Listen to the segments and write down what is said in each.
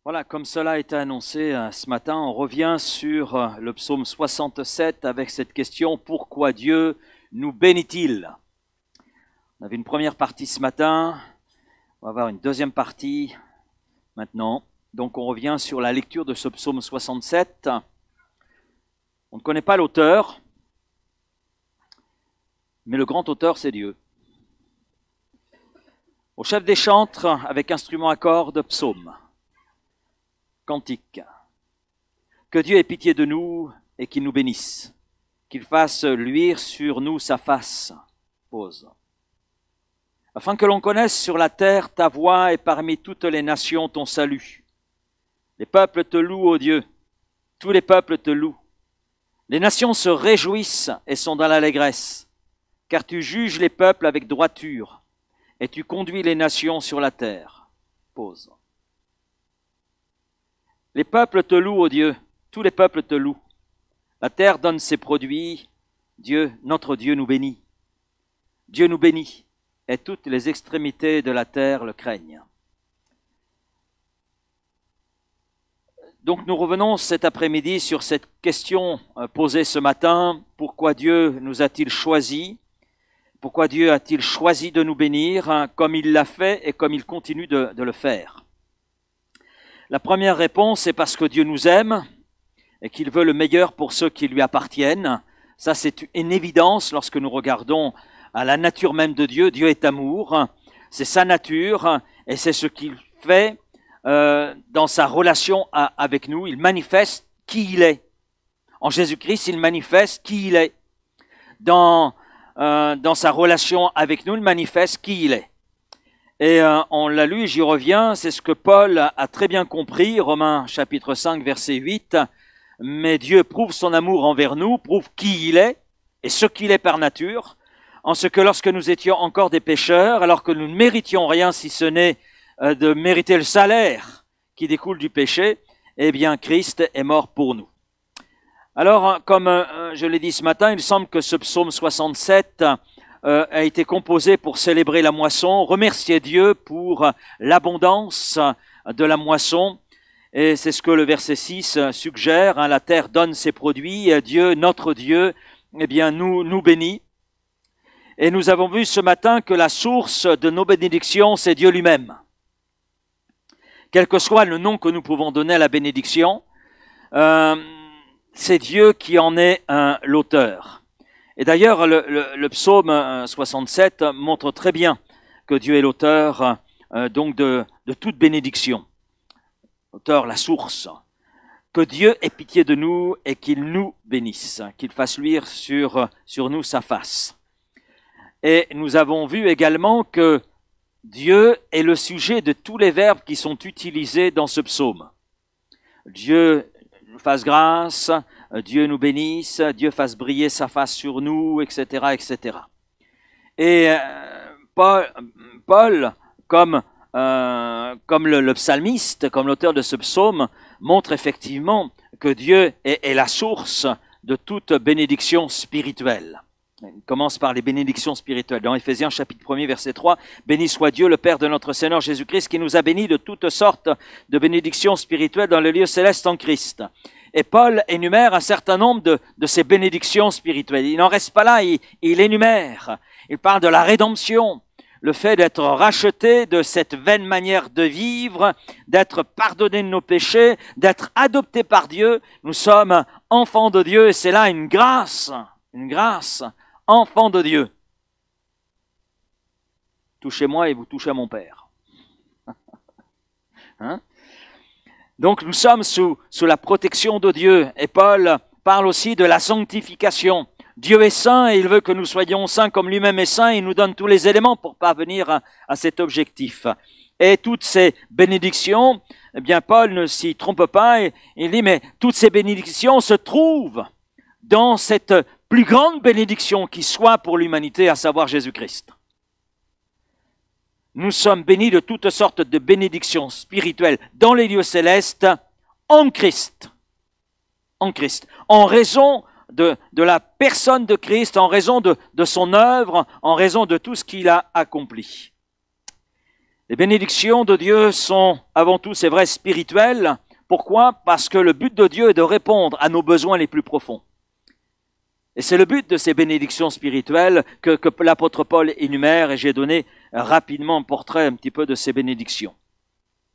Voilà, comme cela a été annoncé ce matin, on revient sur le psaume 67 avec cette question « Pourquoi Dieu nous bénit-il » On avait une première partie ce matin, on va avoir une deuxième partie maintenant. Donc on revient sur la lecture de ce psaume 67. On ne connaît pas l'auteur, mais le grand auteur c'est Dieu. Au chef des chantres, avec instrument à cordes, psaume. Cantique. Que Dieu ait pitié de nous et qu'il nous bénisse, qu'il fasse luire sur nous sa face. Pause. Afin que l'on connaisse sur la terre ta voix et parmi toutes les nations ton salut. Les peuples te louent, ô Dieu, tous les peuples te louent. Les nations se réjouissent et sont dans l'allégresse, car tu juges les peuples avec droiture et tu conduis les nations sur la terre. Pause. Les peuples te louent, ô Dieu, tous les peuples te louent. La terre donne ses produits, Dieu, notre Dieu nous bénit. Dieu nous bénit, et toutes les extrémités de la terre le craignent. Donc nous revenons cet après-midi sur cette question posée ce matin. Pourquoi Dieu nous a-t-il choisis? Pourquoi Dieu a-t-il choisi de nous bénir comme il l'a fait et comme il continue de le faire? La première réponse, c'est parce que Dieu nous aime et qu'il veut le meilleur pour ceux qui lui appartiennent. Ça, c'est une évidence lorsque nous regardons à la nature même de Dieu. Dieu est amour, c'est sa nature et c'est ce qu'il fait dans sa relation avec nous. Il manifeste qui il est. En Jésus-Christ, il manifeste qui il est. Dans sa relation avec nous, il manifeste qui il est. Et on l'a lu, j'y reviens, c'est ce que Paul a très bien compris, Romains chapitre 5, verset 8. Mais Dieu prouve son amour envers nous, prouve qui il est et ce qu'il est par nature, en ce que lorsque nous étions encore des pécheurs, alors que nous ne méritions rien si ce n'est de mériter le salaire qui découle du péché, eh bien Christ est mort pour nous. Alors, comme je l'ai dit ce matin, il semble que ce psaume 67 a été composé pour célébrer la moisson, remercier Dieu pour l'abondance de la moisson. Et c'est ce que le verset 6 suggère, la terre donne ses produits, Dieu, notre Dieu, eh bien, nous bénit. Et nous avons vu ce matin que la source de nos bénédictions, c'est Dieu lui-même. Quel que soit le nom que nous pouvons donner à la bénédiction, c'est Dieu qui en est l'auteur. Et d'ailleurs, le psaume 67 montre très bien que Dieu est l'auteur donc de toute bénédiction. L'auteur, la source. Que Dieu ait pitié de nous et qu'il nous bénisse, qu'il fasse luire sur nous sa face. Et nous avons vu également que Dieu est le sujet de tous les verbes qui sont utilisés dans ce psaume. Dieu nous fasse grâce, Dieu nous bénisse, Dieu fasse briller sa face sur nous, etc., etc. Et Paul, comme le psalmiste, comme l'auteur de ce psaume, montre effectivement que Dieu est la source de toute bénédiction spirituelle. Il commence par les bénédictions spirituelles. Dans Éphésiens chapitre 1er, verset 3, « Béni soit Dieu, le Père de notre Seigneur Jésus-Christ, qui nous a bénis de toutes sortes de bénédictions spirituelles dans le lieu céleste en Christ. » Et Paul énumère un certain nombre de ces bénédictions spirituelles. Il n'en reste pas là, il énumère. Il parle de la rédemption, le fait d'être racheté de cette vaine manière de vivre, d'être pardonné de nos péchés, d'être adopté par Dieu. Nous sommes enfants de Dieu et c'est là une grâce, enfants de Dieu. Touchez-moi et vous touchez à mon Père. Hein? Donc nous sommes sous la protection de Dieu. Et Paul parle aussi de la sanctification. Dieu est saint et il veut que nous soyons saints comme lui-même est saint. Il nous donne tous les éléments pour parvenir à cet objectif. Et toutes ces bénédictions, eh bien Paul ne s'y trompe pas. Il dit, mais toutes ces bénédictions se trouvent dans cette plus grande bénédiction qui soit pour l'humanité, à savoir Jésus-Christ. Nous sommes bénis de toutes sortes de bénédictions spirituelles dans les lieux célestes en Christ. En Christ. En raison de la personne de Christ, en raison de son œuvre, en raison de tout ce qu'il a accompli. Les bénédictions de Dieu sont avant tout, c'est vrai, spirituelles. Pourquoi? Parce que le but de Dieu est de répondre à nos besoins les plus profonds. Et c'est le but de ces bénédictions spirituelles que l'apôtre Paul énumère, et j'ai donné rapidement un portrait un petit peu de ces bénédictions.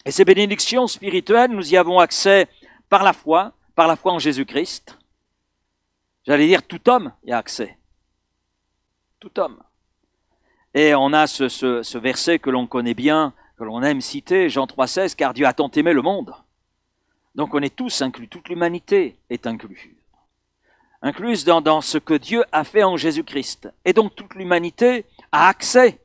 Et ces bénédictions spirituelles, nous y avons accès par la foi en Jésus-Christ. J'allais dire, tout homme y a accès. Tout homme. Et on a ce verset que l'on connaît bien, que l'on aime citer, Jean 3,16, car Dieu a tant aimé le monde. Donc on est tous inclus, toute l'humanité est incluse. Incluse dans ce que Dieu a fait en Jésus-Christ. Et donc toute l'humanité a accès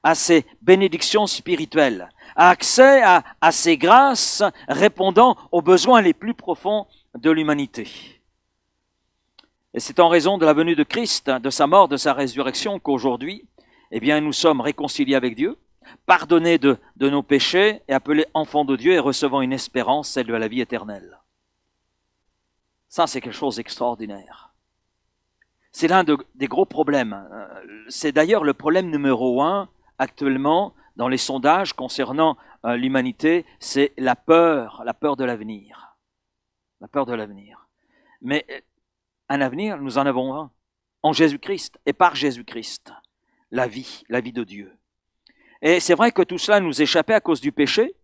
à ces bénédictions spirituelles, a accès à ces grâces répondant aux besoins les plus profonds de l'humanité. Et c'est en raison de la venue de Christ, de sa mort, de sa résurrection, qu'aujourd'hui, eh bien, nous sommes réconciliés avec Dieu, pardonnés de nos péchés et appelés enfants de Dieu et recevant une espérance, celle de la vie éternelle. Ça, c'est quelque chose d'extraordinaire. C'est l'un des gros problèmes. C'est d'ailleurs le problème numéro 1 actuellement dans les sondages concernant l'humanité, c'est la peur de l'avenir. La peur de l'avenir. Mais un avenir, nous en avons un, en Jésus-Christ et par Jésus-Christ. La vie de Dieu. Et c'est vrai que tout cela nous échappait à cause du péché,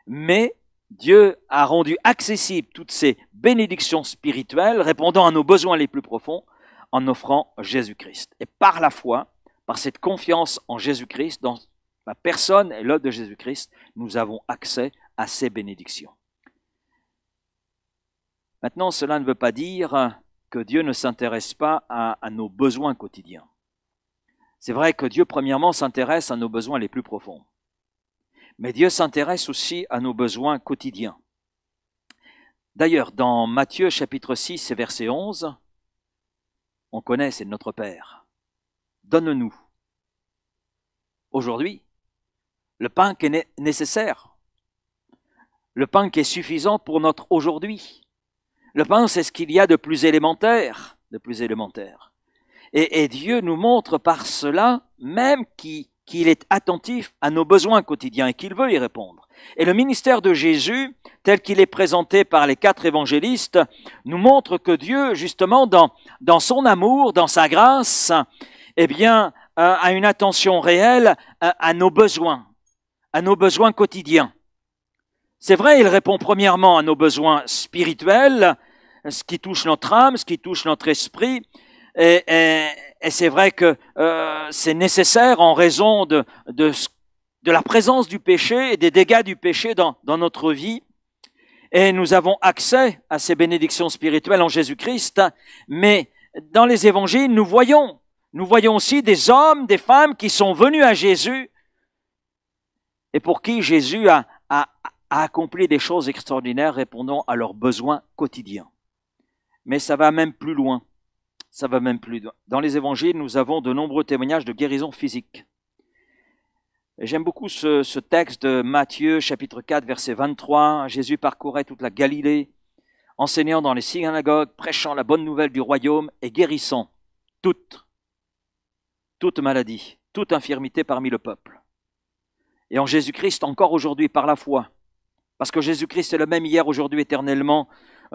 mais Dieu a rendu accessibles toutes ces bénédictions spirituelles répondant à nos besoins les plus profonds en offrant Jésus-Christ. Et par la foi, par cette confiance en Jésus-Christ, dans la personne et l'œuvre de Jésus-Christ, nous avons accès à ces bénédictions. Maintenant, cela ne veut pas dire que Dieu ne s'intéresse pas à nos besoins quotidiens. C'est vrai que Dieu, premièrement, s'intéresse à nos besoins les plus profonds. Mais Dieu s'intéresse aussi à nos besoins quotidiens. D'ailleurs, dans Matthieu chapitre 6 et verset 11, on connaît, c'est notre Père. Donne-nous aujourd'hui le pain qui est nécessaire, le pain qui est suffisant pour notre aujourd'hui. Le pain, c'est ce qu'il y a de plus élémentaire, Et Dieu nous montre par cela même qu'il est attentif à nos besoins quotidiens et qu'il veut y répondre. Et le ministère de Jésus, tel qu'il est présenté par les 4 évangélistes, nous montre que Dieu, justement, dans son amour, dans sa grâce, eh bien, a une attention réelle à nos besoins quotidiens. C'est vrai, il répond premièrement à nos besoins spirituels, ce qui touche notre âme, ce qui touche notre esprit, et c'est vrai que c'est nécessaire en raison de la présence du péché et des dégâts du péché dans notre vie. Et nous avons accès à ces bénédictions spirituelles en Jésus-Christ. Mais dans les évangiles, nous voyons aussi des hommes, des femmes qui sont venus à Jésus et pour qui Jésus a accompli des choses extraordinaires répondant à leurs besoins quotidiens. Mais ça va même plus loin. Dans les évangiles, nous avons de nombreux témoignages de guérison physique. Et j'aime beaucoup ce texte de Matthieu, chapitre 4, verset 23. Jésus parcourait toute la Galilée, enseignant dans les synagogues, prêchant la bonne nouvelle du royaume et guérissant toute maladie, toute infirmité parmi le peuple. Et en Jésus-Christ, encore aujourd'hui, par la foi, parce que Jésus-Christ est le même hier, aujourd'hui, éternellement,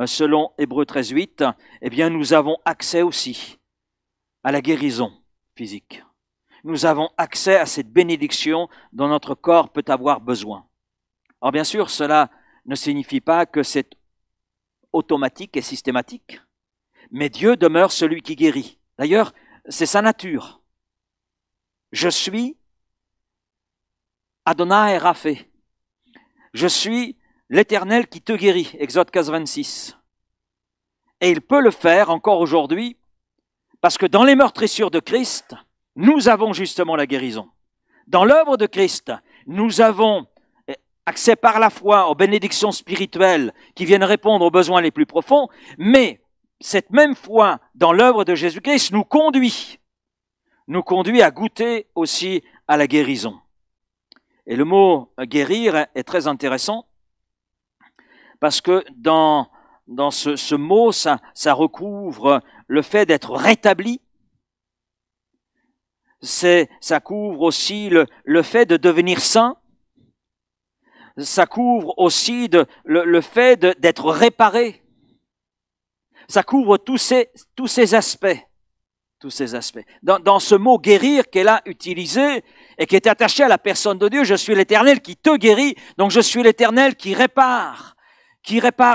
selon Hébreux 13.8, eh bien, nous avons accès aussi à la guérison physique. Nous avons accès à cette bénédiction dont notre corps peut avoir besoin. Alors bien sûr, cela ne signifie pas que c'est automatique et systématique, mais Dieu demeure celui qui guérit. D'ailleurs, c'est sa nature. Je suis Adonai Rapha. Je suis l'Éternel qui te guérit, Exode 15, 26. Et il peut le faire encore aujourd'hui, parce que dans les meurtrissures de Christ, nous avons justement la guérison. Dans l'œuvre de Christ, nous avons accès par la foi aux bénédictions spirituelles qui viennent répondre aux besoins les plus profonds, mais cette même foi dans l'œuvre de Jésus-Christ nous conduit à goûter aussi à la guérison. Et le mot guérir est très intéressant parce que dans ce mot, ça recouvre le fait d'être rétabli. Ça couvre aussi le fait de devenir saint, ça couvre aussi le fait d'être réparé. Ça couvre tous ces aspects. Tous ces aspects. Dans ce mot guérir qu'elle a utilisé et qui est attaché à la personne de Dieu, je suis l'Éternel qui te guérit, donc je suis l'Éternel qui répare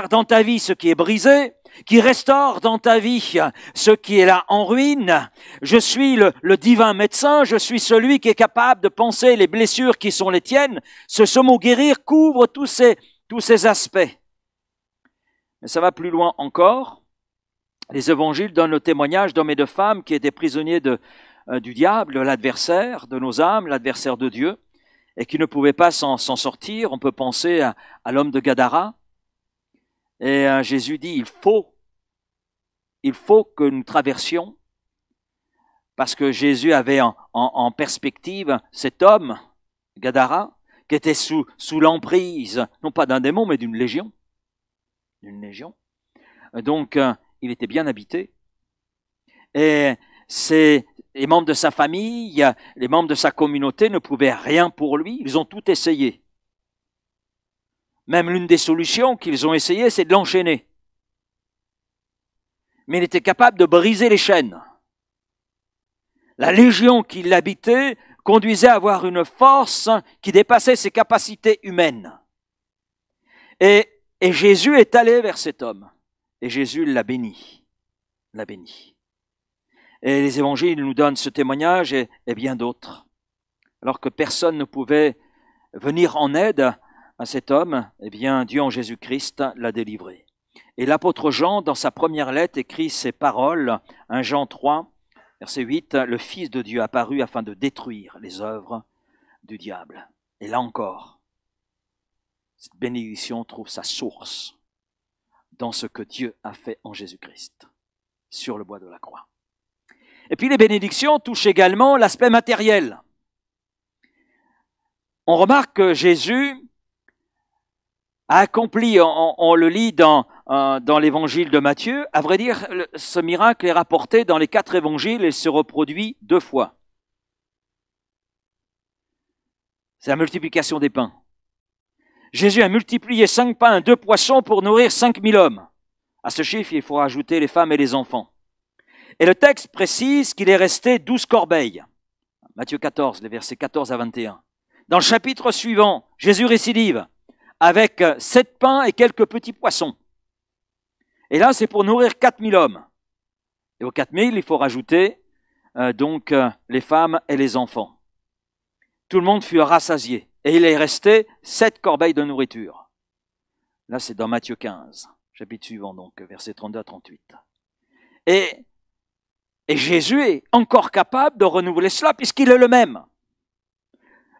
dans ta vie ce qui est brisé, qui restaure dans ta vie ce qui est là en ruine. Je suis le divin médecin, je suis celui qui est capable de penser les blessures qui sont les tiennes. Ce mot guérir couvre tous ces aspects. Mais ça va plus loin encore. Les évangiles donnent le témoignage d'hommes et de femmes qui étaient prisonniers du diable, de l'adversaire de nos âmes, l'adversaire de Dieu, et qui ne pouvaient pas s'en sortir. On peut penser à l'homme de Gadara. Et Jésus dit, il faut que nous traversions, parce que Jésus avait en perspective cet homme, Gadara, qui était sous l'emprise, non pas d'un démon, mais d'une légion. Donc, il était bien habité. Et les membres de sa famille, les membres de sa communauté ne pouvaient rien pour lui. Ils ont tout essayé. Même l'une des solutions qu'ils ont essayé, c'est de l'enchaîner. Mais il était capable de briser les chaînes. La légion qui l'habitait conduisait à avoir une force qui dépassait ses capacités humaines. Et Jésus est allé vers cet homme. Et Jésus l'a béni. Et les évangiles nous donnent ce témoignage et bien d'autres. Alors que personne ne pouvait venir en aide à cet homme, eh bien Dieu en Jésus-Christ l'a délivré. Et l'apôtre Jean, dans sa première lettre, écrit ces paroles, 1 Jean 3, verset 8, « Le Fils de Dieu apparut afin de détruire les œuvres du diable. » Et là encore, cette bénédiction trouve sa source dans ce que Dieu a fait en Jésus-Christ, sur le bois de la croix. Et puis les bénédictions touchent également l'aspect matériel. On remarque que Jésus a accompli, on le lit dans l'évangile de Matthieu, à vrai dire, ce miracle est rapporté dans les 4 évangiles et se reproduit 2 fois. C'est la multiplication des pains. Jésus a multiplié 5 pains et 2 poissons pour nourrir 5000 hommes. À ce chiffre, il faut ajouter les femmes et les enfants. Et le texte précise qu'il est resté 12 corbeilles. Matthieu 14, les versets 14 à 21. Dans le chapitre suivant, Jésus récidive avec 7 pains et quelques petits poissons. Et là, c'est pour nourrir 4000 hommes. Et aux 4000, il faut rajouter les femmes et les enfants. Tout le monde fut rassasié. Et il est resté 7 corbeilles de nourriture. Là, c'est dans Matthieu 15, chapitre suivant, donc, versets 32 à 38. Et Jésus est encore capable de renouveler cela, puisqu'il est le même.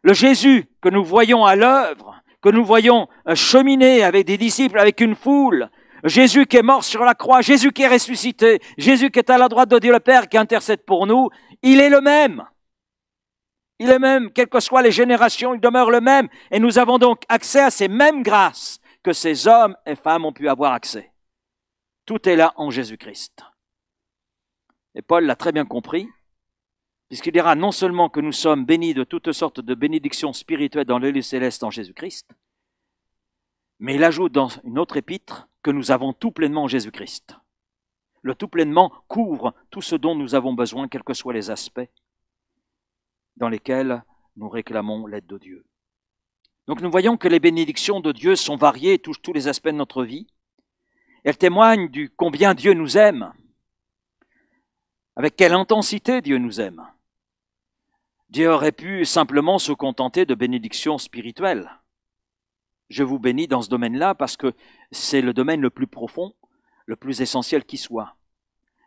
Le Jésus que nous voyons à l'œuvre, que nous voyons cheminer avec des disciples, avec une foule, Jésus qui est mort sur la croix, Jésus qui est ressuscité, Jésus qui est à la droite de Dieu le Père, qui intercède pour nous, il est le même. Il est même, quelles que soient les générations, il demeure le même. Et nous avons donc accès à ces mêmes grâces que ces hommes et femmes ont pu avoir accès. Tout est là en Jésus-Christ. Et Paul l'a très bien compris, puisqu'il dira non seulement que nous sommes bénis de toutes sortes de bénédictions spirituelles dans les lieux célestes en Jésus-Christ, mais il ajoute dans une autre épître que nous avons tout pleinement en Jésus-Christ. Le tout pleinement couvre tout ce dont nous avons besoin, quels que soient les aspects dans lesquels nous réclamons l'aide de Dieu. Donc nous voyons que les bénédictions de Dieu sont variées et touchent tous les aspects de notre vie. Elles témoignent du combien Dieu nous aime, avec quelle intensité Dieu nous aime. Dieu aurait pu simplement se contenter de bénédictions spirituelles. Je vous bénis dans ce domaine-là parce que c'est le domaine le plus profond, le plus essentiel qui soit.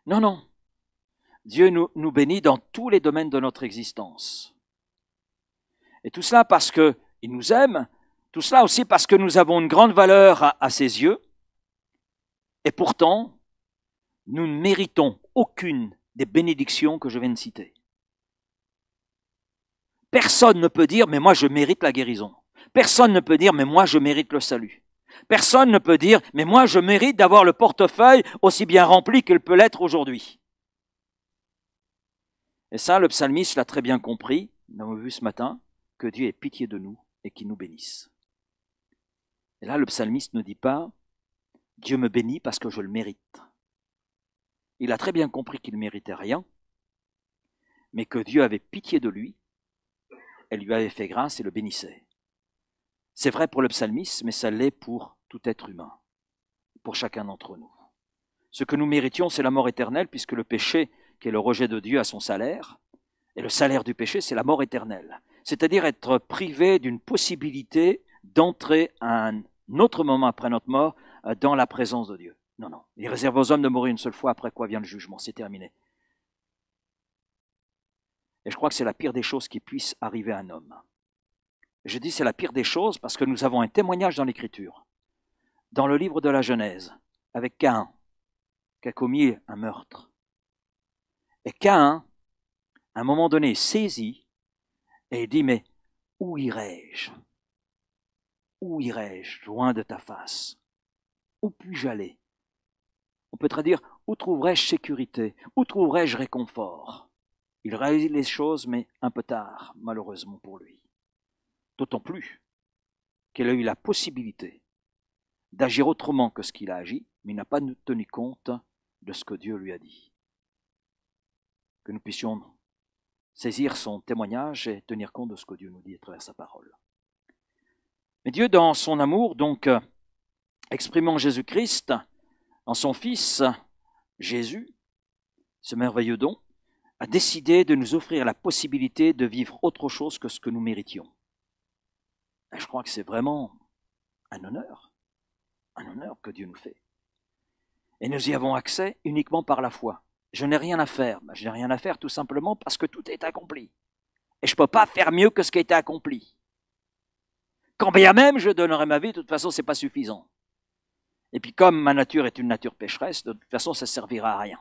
Non. Dieu nous bénit dans tous les domaines de notre existence. Et tout cela parce qu'il nous aime, tout cela aussi parce que nous avons une grande valeur à ses yeux. Et pourtant, nous ne méritons aucune des bénédictions que je viens de citer. Personne ne peut dire « mais moi je mérite la guérison ». Personne ne peut dire « mais moi je mérite le salut ». Personne ne peut dire « mais moi je mérite d'avoir le portefeuille aussi bien rempli qu'il peut l'être aujourd'hui ». Et ça, le psalmiste l'a très bien compris, nous l'avons vu ce matin, que Dieu ait pitié de nous et qu'il nous bénisse. Et là, le psalmiste ne dit pas « Dieu me bénit parce que je le mérite ». Il a très bien compris qu'il ne méritait rien, mais que Dieu avait pitié de lui, elle lui avait fait grâce et le bénissait. C'est vrai pour le psalmiste, mais ça l'est pour tout être humain, pour chacun d'entre nous. Ce que nous méritions, c'est la mort éternelle, puisque le péché, qui est le rejet de Dieu, a son salaire, et le salaire du péché, c'est la mort éternelle. C'est-à-dire être privé d'une possibilité d'entrer à un autre moment après notre mort dans la présence de Dieu. Non, non. Il réserve aux hommes de mourir une seule fois, après quoi vient le jugement. C'est terminé. Et je crois que c'est la pire des choses qui puisse arriver à un homme. Je dis c'est la pire des choses parce que nous avons un témoignage dans l'Écriture, dans le livre de la Genèse, avec Caïn, qui a commis un meurtre. Et Caïn, à un moment donné, est saisi et il dit, mais où irai-je? Où irai-je loin de ta face? Où puis-je aller? On peut traduire, où trouverai-je sécurité? Où trouverai-je réconfort? Il réalise les choses, mais un peu tard, malheureusement pour lui. D'autant plus qu'il a eu la possibilité d'agir autrement que ce qu'il a agi, mais il n'a pas tenu compte de ce que Dieu lui a dit. Que nous puissions saisir son témoignage et tenir compte de ce que Dieu nous dit à travers sa parole. Mais Dieu, dans son amour, donc, exprimant Jésus-Christ en son Fils, Jésus, ce merveilleux don, a décidé de nous offrir la possibilité de vivre autre chose que ce que nous méritions. Et je crois que c'est vraiment un honneur que Dieu nous fait. Et nous y avons accès uniquement par la foi. Je n'ai rien à faire. Je n'ai rien à faire tout simplement parce que tout est accompli. Et je ne peux pas faire mieux que ce qui a été accompli. Quand bien même je donnerai ma vie, de toute façon, ce n'est pas suffisant. Et puis comme ma nature est une nature pécheresse, de toute façon, ça ne servira à rien.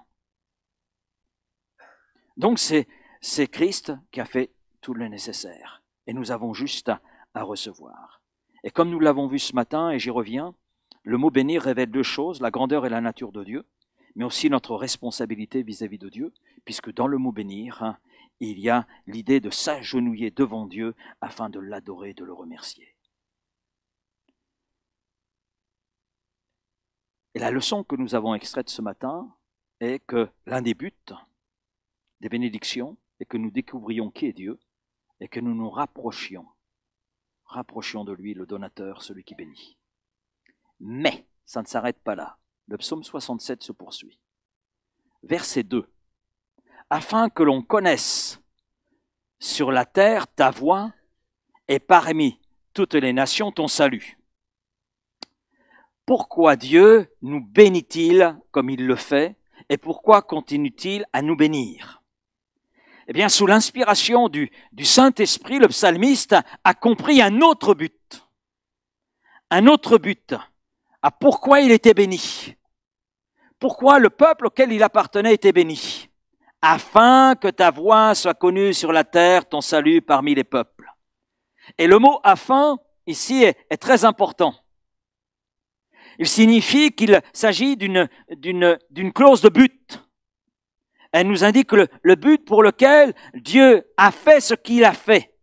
Donc c'est Christ qui a fait tout le nécessaire. Et nous avons juste à recevoir. Et comme nous l'avons vu ce matin, et j'y reviens, le mot bénir révèle deux choses, la grandeur et la nature de Dieu, mais aussi notre responsabilité vis-à-vis de Dieu, puisque dans le mot bénir, il y a l'idée de s'agenouiller devant Dieu afin de l'adorer, de le remercier. Et la leçon que nous avons extraite ce matin est que l'un des buts des bénédictions est que nous découvrions qui est Dieu et que nous nous rapprochions de lui, le donateur, celui qui bénit. Mais ça ne s'arrête pas là. Le psaume 67 se poursuit. Verset 2. Afin que l'on connaisse sur la terre ta voie et parmi toutes les nations ton salut. Pourquoi Dieu nous bénit-il comme il le fait et pourquoi continue-t-il à nous bénir? Eh bien, sous l'inspiration du Saint-Esprit, le psalmiste a compris un autre but. Un autre but. À pourquoi il était béni. Pourquoi le peuple auquel il appartenait était béni. Afin que ta voix soit connue sur la terre, ton salut parmi les peuples. Et le mot « afin » ici est très important. Il signifie qu'il s'agit d'une clause de but. Elle nous indique le but pour lequel Dieu a fait ce qu'il a fait.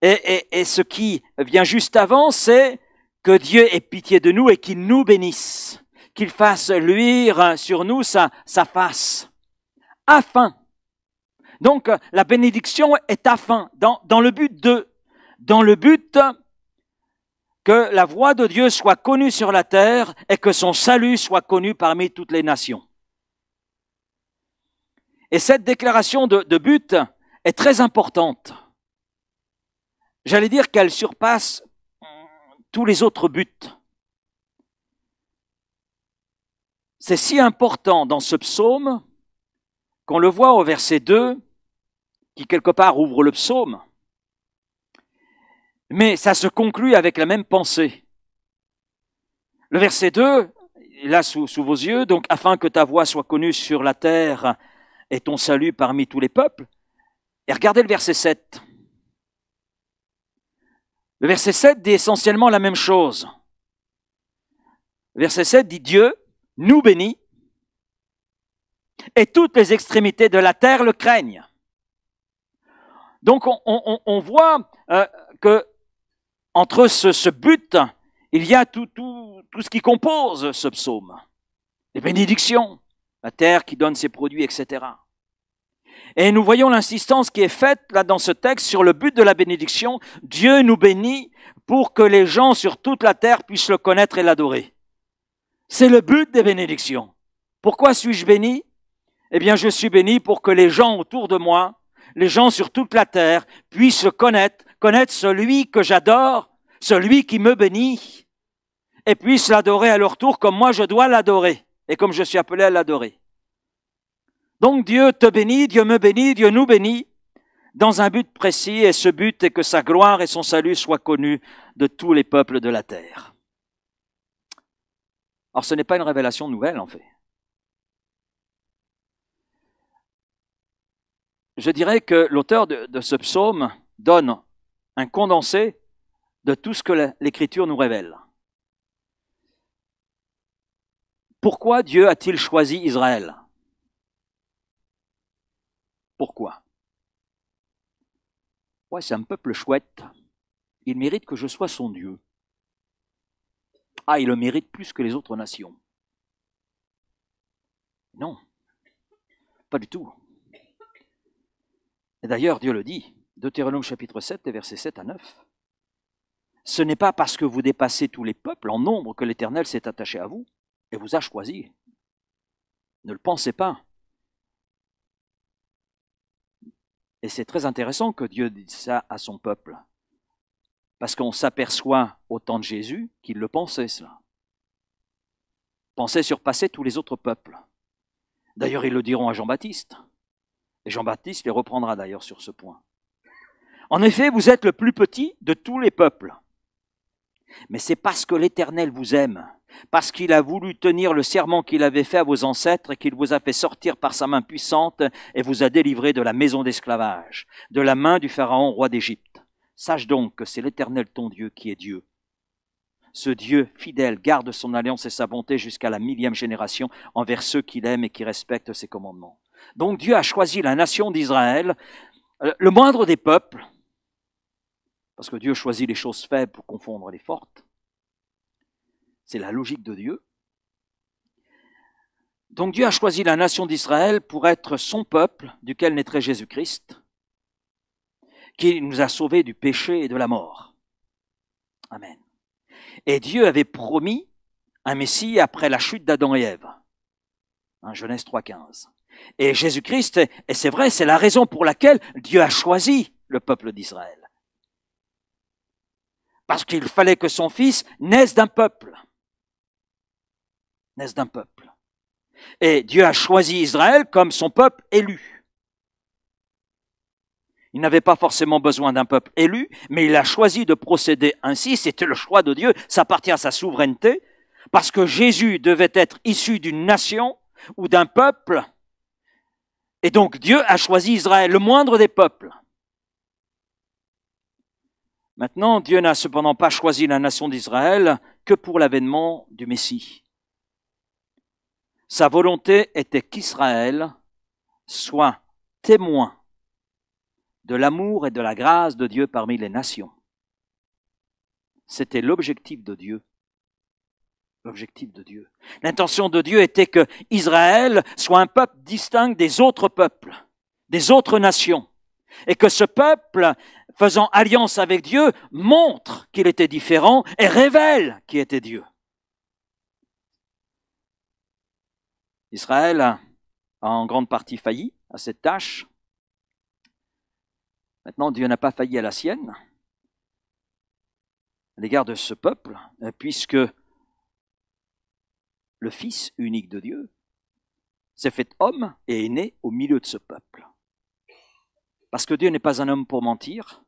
Et ce qui vient juste avant, c'est que Dieu ait pitié de nous et qu'il nous bénisse, qu'il fasse luire sur nous sa face. Afin. Donc la bénédiction est afin, dans le but que la voix de Dieu soit connue sur la terre et que son salut soit connu parmi toutes les nations. Et cette déclaration de but est très importante. J'allais dire qu'elle surpasse tous les autres buts. C'est si important dans ce psaume qu'on le voit au verset 2, qui quelque part ouvre le psaume, mais ça se conclut avec la même pensée. Le verset 2, là sous vos yeux, donc afin que ta voix soit connue sur la terre et ton salut parmi tous les peuples. Et regardez le verset 7. Le verset 7 dit essentiellement la même chose. Le verset 7 dit Dieu nous bénit et toutes les extrémités de la terre le craignent. Donc on voit que entre ce but, il y a tout ce qui compose ce psaume. Les bénédictions, la terre qui donne ses produits, etc. Et nous voyons l'insistance qui est faite là dans ce texte sur le but de la bénédiction. Dieu nous bénit pour que les gens sur toute la terre puissent le connaître et l'adorer. C'est le but des bénédictions. Pourquoi suis-je béni? Eh bien, je suis béni pour que les gens autour de moi, les gens sur toute la terre, puissent le connaître celui que j'adore, celui qui me bénit, et puissent l'adorer à leur tour comme moi je dois l'adorer, et comme je suis appelé à l'adorer. Donc Dieu te bénit, Dieu me bénit, Dieu nous bénit, dans un but précis, et ce but est que sa gloire et son salut soient connus de tous les peuples de la terre. Alors ce n'est pas une révélation nouvelle en fait. Je dirais que l'auteur de ce psaume donne un condensé de tout ce que l'Écriture nous révèle. Pourquoi Dieu a-t-il choisi Israël? Pourquoi? Ouais, c'est un peuple chouette. Il mérite que je sois son Dieu. Ah, il le mérite plus que les autres nations. Non, pas du tout. Et d'ailleurs, Dieu le dit, Deutéronome chapitre 7, versets 7 à 9. Ce n'est pas parce que vous dépassez tous les peuples en nombre que l'Éternel s'est attaché à vous et vous a choisi. Ne le pensez pas. Et c'est très intéressant que Dieu dise ça à son peuple. Parce qu'on s'aperçoit au temps de Jésus qu'il le pensait, cela. Pensait surpasser tous les autres peuples. D'ailleurs, ils le diront à Jean-Baptiste. Et Jean-Baptiste les reprendra d'ailleurs sur ce point. En effet, vous êtes le plus petit de tous les peuples. Mais c'est parce que l'Éternel vous aime, parce qu'il a voulu tenir le serment qu'il avait fait à vos ancêtres et qu'il vous a fait sortir par sa main puissante et vous a délivré de la maison d'esclavage, de la main du Pharaon, roi d'Égypte. Sache donc que c'est l'Éternel ton Dieu qui est Dieu. Ce Dieu fidèle garde son alliance et sa bonté jusqu'à la 1000e génération envers ceux qu'il aime et qui respectent ses commandements. Donc Dieu a choisi la nation d'Israël, le moindre des peuples, parce que Dieu choisit les choses faibles pour confondre les fortes. C'est la logique de Dieu. Donc Dieu a choisi la nation d'Israël pour être son peuple, duquel naîtrait Jésus-Christ, qui nous a sauvés du péché et de la mort. Amen. Et Dieu avait promis un Messie après la chute d'Adam et Ève. Genèse 3,15. Et Jésus-Christ, et c'est vrai, c'est la raison pour laquelle Dieu a choisi le peuple d'Israël. Parce qu'il fallait que son fils naisse d'un peuple. Naisse d'un peuple. Et Dieu a choisi Israël comme son peuple élu. Il n'avait pas forcément besoin d'un peuple élu, mais il a choisi de procéder ainsi. C'était le choix de Dieu, ça appartient à sa souveraineté, parce que Jésus devait être issu d'une nation ou d'un peuple. Et donc Dieu a choisi Israël, le moindre des peuples. Maintenant, Dieu n'a cependant pas choisi la nation d'Israël que pour l'avènement du Messie. Sa volonté était qu'Israël soit témoin de l'amour et de la grâce de Dieu parmi les nations. C'était l'objectif de Dieu. L'objectif de Dieu. L'intention de Dieu était que Israël soit un peuple distinct des autres peuples, des autres nations, et que ce peuple, faisant alliance avec Dieu, montre qu'il était différent et révèle qui était Dieu. Israël a en grande partie failli à cette tâche. Maintenant, Dieu n'a pas failli à la sienne, à l'égard de ce peuple, puisque le Fils unique de Dieu s'est fait homme et est né au milieu de ce peuple. Parce que Dieu n'est pas un homme pour mentir,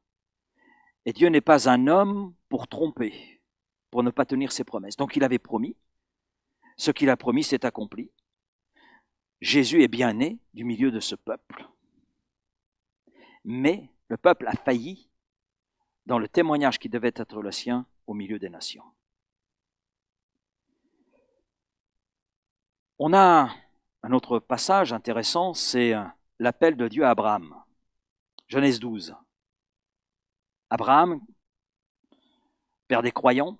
et Dieu n'est pas un homme pour tromper, pour ne pas tenir ses promesses. Donc il avait promis, ce qu'il a promis s'est accompli. Jésus est bien né du milieu de ce peuple. Mais le peuple a failli dans le témoignage qui devait être le sien au milieu des nations. On a un autre passage intéressant, c'est l'appel de Dieu à Abraham. Genèse 12. Abraham, père des croyants,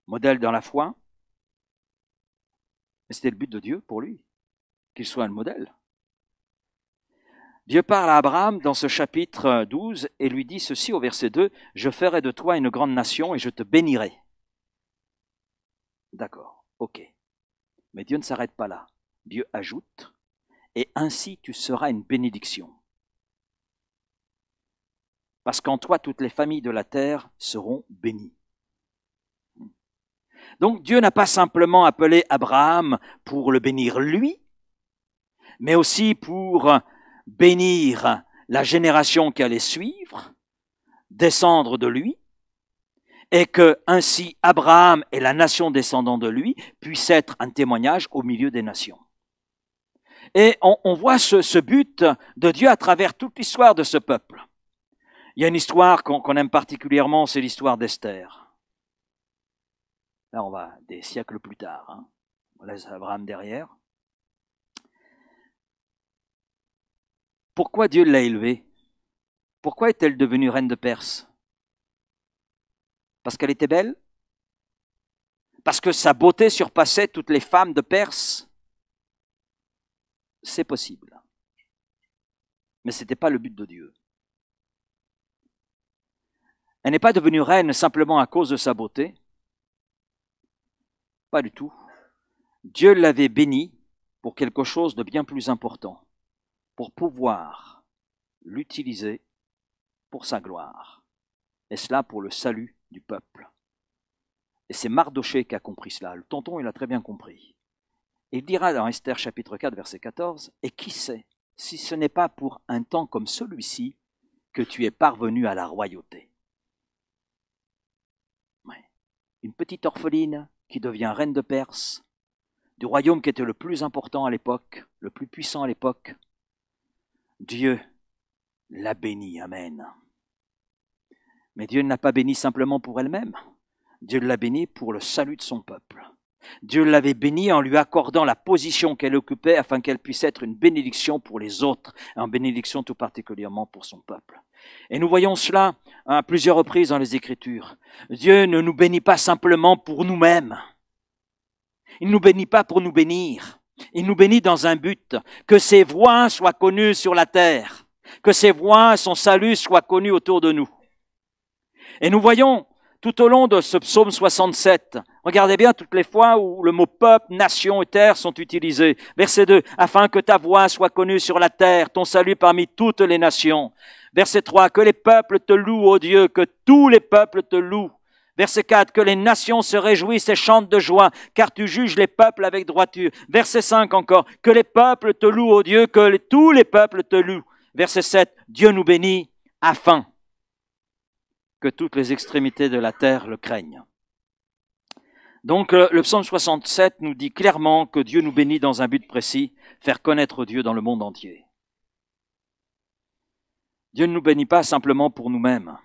modèle dans la foi. Mais c'était le but de Dieu pour lui, qu'il soit un modèle. Dieu parle à Abraham dans ce chapitre 12 et lui dit ceci au verset 2, « Je ferai de toi une grande nation et je te bénirai. » D'accord, ok. Mais Dieu ne s'arrête pas là. Dieu ajoute, « Et ainsi tu seras une bénédiction. » Parce qu'en toi, toutes les familles de la terre seront bénies. Donc Dieu n'a pas simplement appelé Abraham pour le bénir lui, mais aussi pour bénir la génération qui allait suivre, descendre de lui, et que ainsi Abraham et la nation descendant de lui puissent être un témoignage au milieu des nations. Et on voit ce but de Dieu à travers toute l'histoire de ce peuple. Il y a une histoire qu'on aime particulièrement, c'est l'histoire d'Esther. Là, on va des siècles plus tard. Hein. On laisse Abraham derrière. Pourquoi Dieu l'a élevée? Pourquoi est-elle devenue reine de Perse? Parce qu'elle était belle? Parce que sa beauté surpassait toutes les femmes de Perse? C'est possible. Mais ce n'était pas le but de Dieu. Elle n'est pas devenue reine simplement à cause de sa beauté. Pas du tout. Dieu l'avait bénie pour quelque chose de bien plus important, pour pouvoir l'utiliser pour sa gloire, et cela pour le salut du peuple. Et c'est Mardochée qui a compris cela. Le tonton, il a très bien compris. Il dira dans Esther chapitre 4, verset 14, « Et qui sait, si ce n'est pas pour un temps comme celui-ci que tu es parvenu à la royauté. » Ouais. Une petite orpheline qui devient reine de Perse, du royaume qui était le plus important à l'époque, le plus puissant à l'époque. Dieu l'a bénie, amen. Mais Dieu ne l'a pas bénie simplement pour elle-même. Dieu l'a bénie pour le salut de son peuple. Dieu l'avait bénie en lui accordant la position qu'elle occupait afin qu'elle puisse être une bénédiction pour les autres, en bénédiction tout particulièrement pour son peuple. Et nous voyons cela à plusieurs reprises dans les Écritures. Dieu ne nous bénit pas simplement pour nous-mêmes. Il ne nous bénit pas pour nous bénir. Il nous bénit dans un but, que ses voies soient connues sur la terre, que ses voies, son salut soient connus autour de nous. Et nous voyons tout au long de ce psaume 67, regardez bien toutes les fois où le mot peuple, nation et terre sont utilisés. Verset 2, « Afin que ta voix soit connue sur la terre, ton salut parmi toutes les nations. » Verset 3, « Que les peuples te louent, ô Dieu, que tous les peuples te louent. » Verset 4, « Que les nations se réjouissent et chantent de joie, car tu juges les peuples avec droiture. » Verset 5 encore, « Que les peuples te louent, ô Dieu, que tous les peuples te louent. » Verset 7, « Dieu nous bénit afin que toutes les extrémités de la terre le craignent. » Donc le psaume 67 nous dit clairement que Dieu nous bénit dans un but précis, faire connaître Dieu dans le monde entier. Dieu ne nous bénit pas simplement pour nous-mêmes.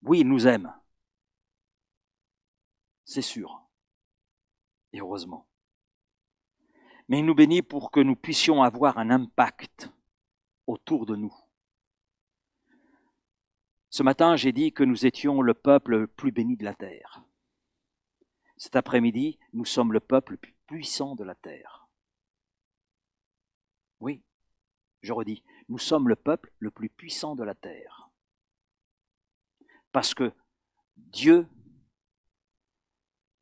Oui, il nous aime. C'est sûr. Et heureusement. Mais il nous bénit pour que nous puissions avoir un impact autour de nous. Ce matin, j'ai dit que nous étions le peuple le plus béni de la terre. Cet après-midi, nous sommes le peuple le plus puissant de la terre. Oui, je redis, nous sommes le peuple le plus puissant de la terre. Parce que Dieu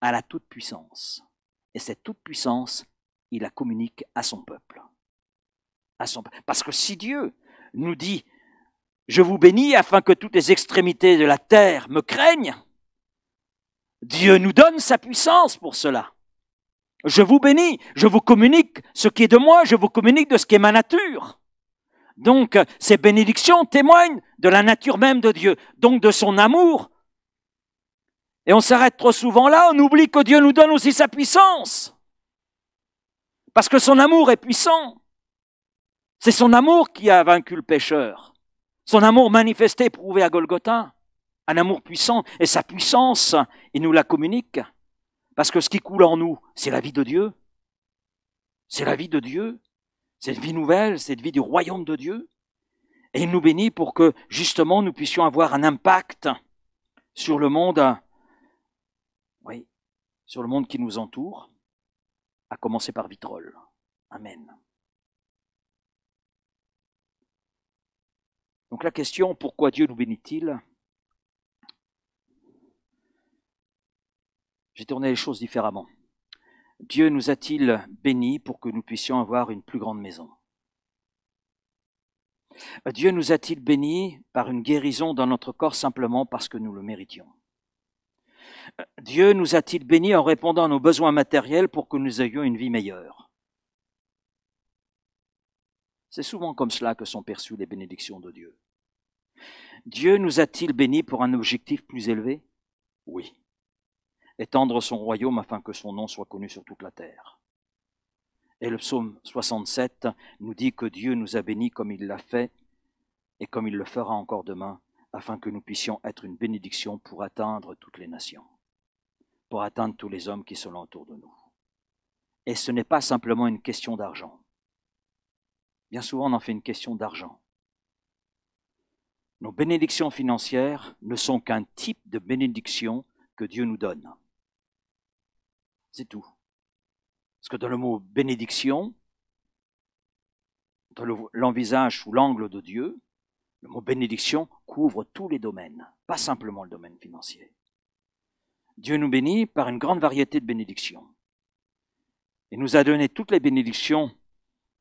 a la toute-puissance. Et cette toute-puissance, il la communique à son peuple. Parce que si Dieu nous dit « Je vous bénis afin que toutes les extrémités de la terre me craignent », Dieu nous donne sa puissance pour cela. Je vous bénis, je vous communique ce qui est de moi, je vous communique de ce qui est ma nature. Donc, ces bénédictions témoignent de la nature même de Dieu, donc de son amour. Et on s'arrête trop souvent là, on oublie que Dieu nous donne aussi sa puissance. Parce que son amour est puissant. C'est son amour qui a vaincu le pécheur. Son amour manifesté, prouvé à Golgotha. Un amour puissant. Et sa puissance, il nous la communique. Parce que ce qui coule en nous, c'est la vie de Dieu. C'est la vie de Dieu. Cette vie nouvelle, cette vie du royaume de Dieu. Et il nous bénit pour que, justement, nous puissions avoir un impact sur le monde sur le monde qui nous entoure, à commencer par Vitrolles. Amen. Donc la question, pourquoi Dieu nous bénit-il? J'ai tourné les choses différemment. Dieu nous a-t-il bénis pour que nous puissions avoir une plus grande maison? Dieu nous a-t-il bénis par une guérison dans notre corps simplement parce que nous le méritions? Dieu nous a-t-il bénis en répondant à nos besoins matériels pour que nous ayons une vie meilleure? C'est souvent comme cela que sont perçues les bénédictions de Dieu. Dieu nous a-t-il bénis pour un objectif plus élevé? Oui. Étendre son royaume afin que son nom soit connu sur toute la terre. Et le psaume 67 nous dit que Dieu nous a bénis comme il l'a fait et comme il le fera encore demain, afin que nous puissions être une bénédiction pour atteindre toutes les nations, pour atteindre tous les hommes qui sont autour de nous. Et ce n'est pas simplement une question d'argent. Bien souvent, on en fait une question d'argent. Nos bénédictions financières ne sont qu'un type de bénédiction que Dieu nous donne. C'est tout. Parce que dans le mot bénédiction, quand on l'envisage sous l'angle de Dieu, le mot bénédiction couvre tous les domaines, pas simplement le domaine financier. Dieu nous bénit par une grande variété de bénédictions. Il nous a donné toutes les bénédictions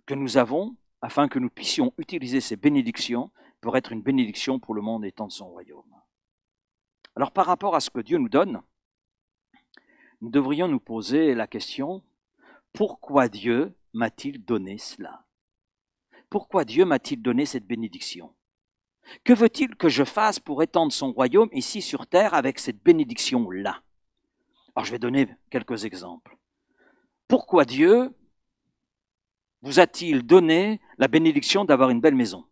que nous avons afin que nous puissions utiliser ces bénédictions pour être une bénédiction pour le monde étant de son royaume. Alors par rapport à ce que Dieu nous donne, nous devrions nous poser la question, pourquoi Dieu m'a-t-il donné cela? Pourquoi Dieu m'a-t-il donné cette bénédiction? Que veut-il que je fasse pour étendre son royaume ici sur terre avec cette bénédiction-là? Alors je vais donner quelques exemples. Pourquoi Dieu vous a-t-il donné la bénédiction d'avoir une belle maison?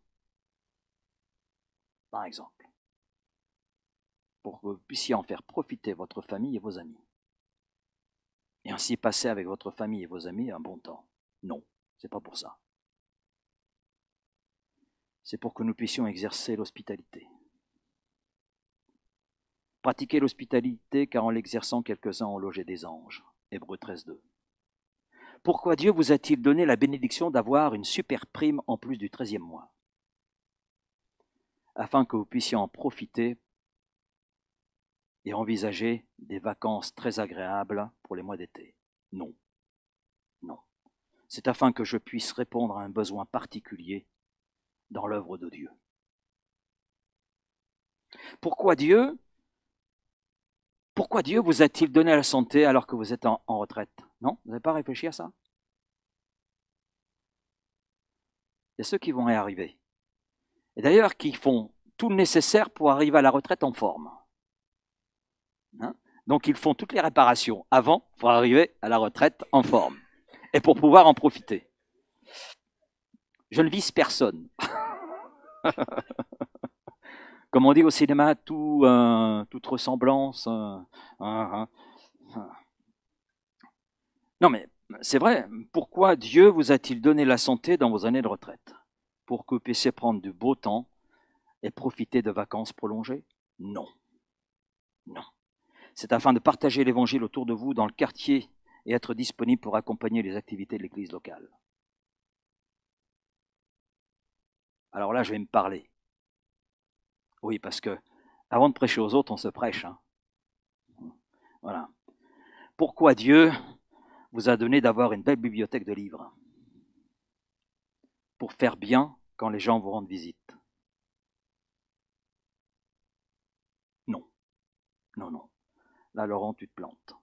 Par exemple. Pour que vous puissiez en faire profiter votre famille et vos amis. Et ainsi passer avec votre famille et vos amis un bon temps. Non, c'est pas pour ça. C'est pour que nous puissions exercer l'hospitalité. Pratiquer l'hospitalité, car en l'exerçant, quelques-uns ont logé des anges. Hébreux 13:2. Pourquoi Dieu vous a-t-il donné la bénédiction d'avoir une super prime en plus du 13e mois? Afin que vous puissiez en profiter et envisager des vacances très agréables pour les mois d'été? Non. Non. C'est afin que je puisse répondre à un besoin particulier dans l'œuvre de Dieu. Pourquoi Dieu vous a-t-il donné la santé alors que vous êtes en retraite? Non? Vous n'avez pas réfléchi à ça? Il y a ceux qui vont y arriver. Et d'ailleurs, qui font tout le nécessaire pour arriver à la retraite en forme. Hein? Donc, ils font toutes les réparations avant pour arriver à la retraite en forme. Et pour pouvoir en profiter. Je ne vise personne. Comme on dit au cinéma, toute ressemblance. Non, mais c'est vrai. Pourquoi Dieu vous a-t-il donné la santé dans vos années de retraite? Pour que vous puissiez prendre du beau temps et profiter de vacances prolongées? Non. Non. C'est afin de partager l'évangile autour de vous dans le quartier et être disponible pour accompagner les activités de l'église locale. Alors là, je vais me parler. Oui, parce que avant de prêcher aux autres, on se prêche. Hein. Voilà. Pourquoi Dieu vous a donné d'avoir une belle bibliothèque de livres? Pour faire bien quand les gens vous rendent visite? Non. Non, non. Là, Laurent, tu te plantes.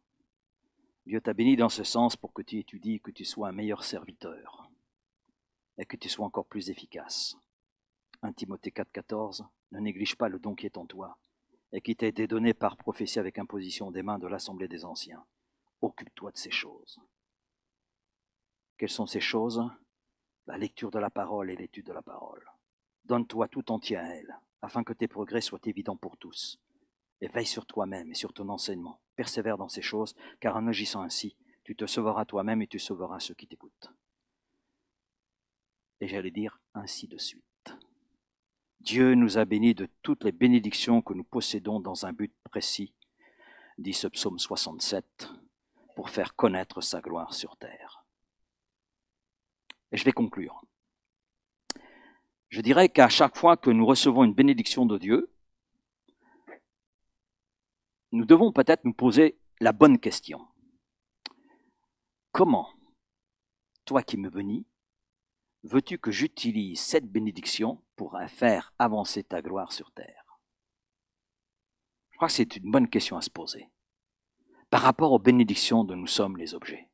Dieu t'a béni dans ce sens pour que tu étudies, que tu sois un meilleur serviteur et que tu sois encore plus efficace. 1 Timothée 4,14, ne néglige pas le don qui est en toi et qui t'a été donné par prophétie avec imposition des mains de l'Assemblée des anciens. Occupe-toi de ces choses. Quelles sont ces choses? La lecture de la parole et l'étude de la parole. Donne-toi tout entier à elle, afin que tes progrès soient évidents pour tous. Et veille sur toi-même et sur ton enseignement. Persévère dans ces choses, car en agissant ainsi, tu te sauveras toi-même et tu sauveras ceux qui t'écoutent. Et j'allais dire ainsi de suite. Dieu nous a bénis de toutes les bénédictions que nous possédons dans un but précis, dit ce psaume 67, pour faire connaître sa gloire sur terre. Et je vais conclure. Je dirais qu'à chaque fois que nous recevons une bénédiction de Dieu, nous devons peut-être nous poser la bonne question. Comment, toi qui me bénis, veux-tu que j'utilise cette bénédiction pour faire avancer ta gloire sur terre? Je crois que c'est une bonne question à se poser. Par rapport aux bénédictions dont nous sommes les objets.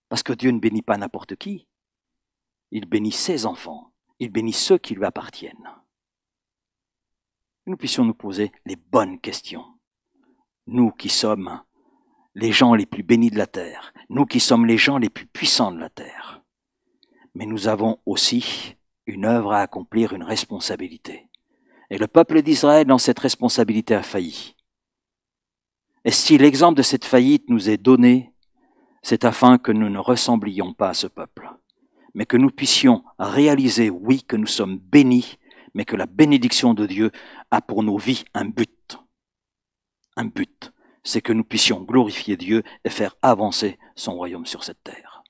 Parce que Dieu ne bénit pas n'importe qui. Il bénit ses enfants. Il bénit ceux qui lui appartiennent. Nous puissions nous poser les bonnes questions. Nous qui sommes les gens les plus bénis de la terre. Nous qui sommes les gens les plus puissants de la terre. Mais nous avons aussi une œuvre à accomplir, une responsabilité. Et le peuple d'Israël, dans cette responsabilité, a failli. Et si l'exemple de cette faillite nous est donné, c'est afin que nous ne ressemblions pas à ce peuple, mais que nous puissions réaliser, oui, que nous sommes bénis, mais que la bénédiction de Dieu a pour nos vies un but. Un but, c'est que nous puissions glorifier Dieu et faire avancer son royaume sur cette terre.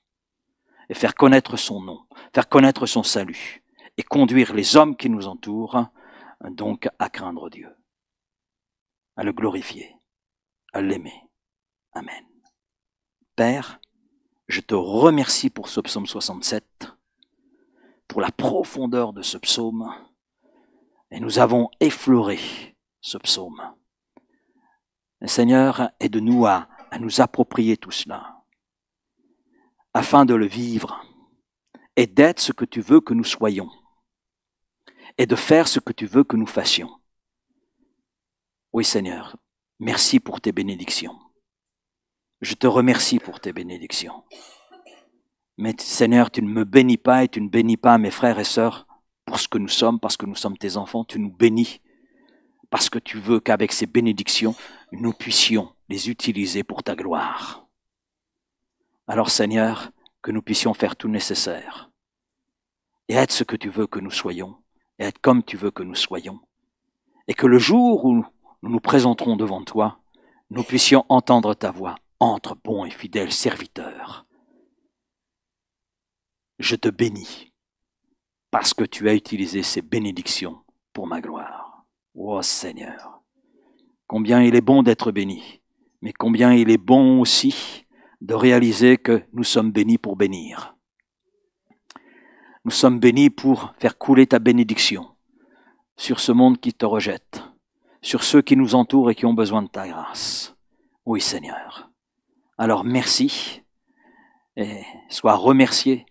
Et faire connaître son nom, faire connaître son salut, et conduire les hommes qui nous entourent, donc à craindre Dieu, à le glorifier, à l'aimer. Amen. Père, je te remercie pour ce psaume 67, pour la profondeur de ce psaume, et nous avons effleuré ce psaume. Et Seigneur, aide-nous à nous approprier tout cela, afin de le vivre, et d'être ce que tu veux que nous soyons, et de faire ce que tu veux que nous fassions. Oui Seigneur, merci pour tes bénédictions. Je te remercie pour tes bénédictions. Mais Seigneur, tu ne me bénis pas et tu ne bénis pas mes frères et sœurs pour ce que nous sommes, parce que nous sommes tes enfants. Tu nous bénis parce que tu veux qu'avec ces bénédictions, nous puissions les utiliser pour ta gloire. Alors Seigneur, que nous puissions faire tout nécessaire et être ce que tu veux que nous soyons, et être comme tu veux que nous soyons. Et que le jour où nous nous présenterons devant toi, nous puissions entendre ta voix. Entre, bon et fidèle serviteur. Je te bénis parce que tu as utilisé ces bénédictions pour ma gloire. Oh Seigneur, combien il est bon d'être béni, mais combien il est bon aussi de réaliser que nous sommes bénis pour bénir. Nous sommes bénis pour faire couler ta bénédiction sur ce monde qui te rejette, sur ceux qui nous entourent et qui ont besoin de ta grâce. Oui Seigneur. Alors merci et sois remercié.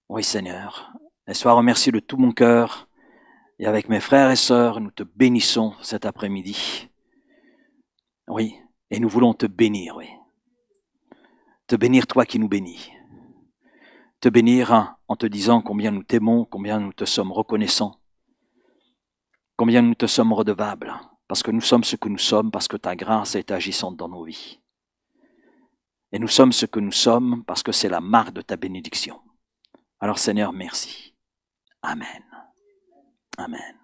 Oui Seigneur, et sois remercié de tout mon cœur. Et avec mes frères et sœurs, nous te bénissons cet après-midi. Oui, et nous voulons te bénir, oui. Te bénir toi qui nous bénis. Te bénir en te disant combien nous t'aimons, combien nous te sommes reconnaissants, combien nous te sommes redevables. Parce que nous sommes ce que nous sommes, parce que ta grâce est agissante dans nos vies. Et nous sommes ce que nous sommes, parce que c'est la marque de ta bénédiction. Alors Seigneur, merci. Amen. Amen.